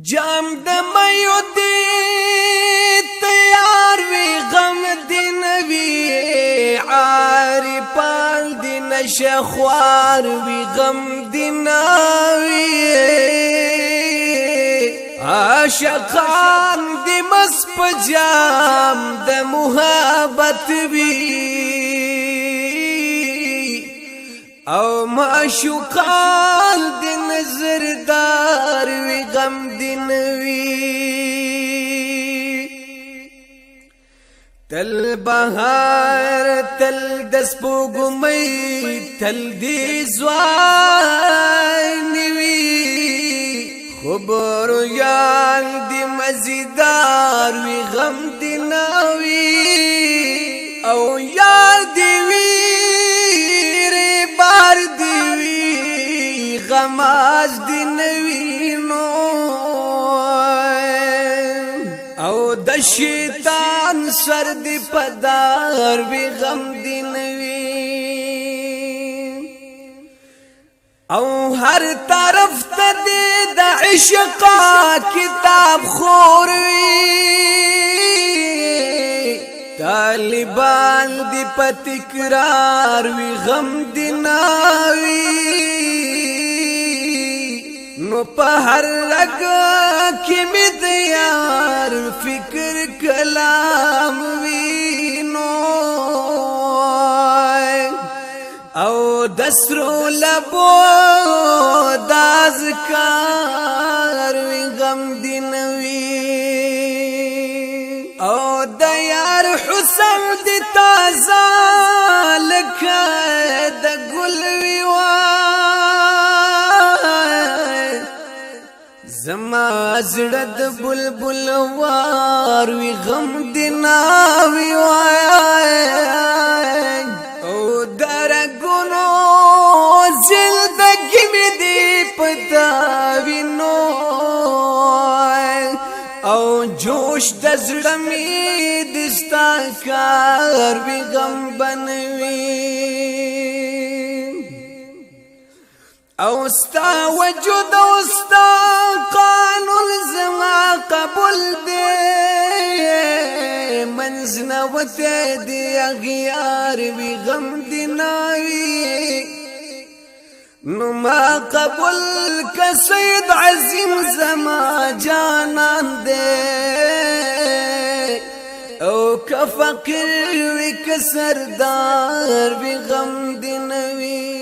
جام د مېو دی تیار وی غم دی نوی عارفان دی نشخوار وی غم دی نوی عاشقان دی مسپ جام د محبت وی او معشوقان دی نظردار وی غم دی نوی تل بهار تل دسپوږمۍ تل دی ځوان وی خبر یان دی مزیدار وی غم دی نوی او یار دی وی بار دی وی غماز دی نوی نو او د شیطان سر دی پدار وی غم دی نوی او هر طرف ته دی د عشق کتاب خور وی طالبان دی په تکرار وی غم دی ناوی نو په هر رګ کې می د یار فکر کلام وی نو او دسرو لبو دازکار وی غم دی نوی او د یار حسن دی تازه لکه د ګل وی وای زما زړه د بلبل وار وی غم دی ناوی وای او درګونو زندګی می دی پتا وینو او جوش د زړه می دستا کار وی غم بنوي او ستا وجود او ستا قانون زما قبول دی منزنا وته دی غیار وی غم دی ناوی نو ما قبول کا سید عظیم زما جانان دے او کا فقیر وی کا سردار وی غم دی نوی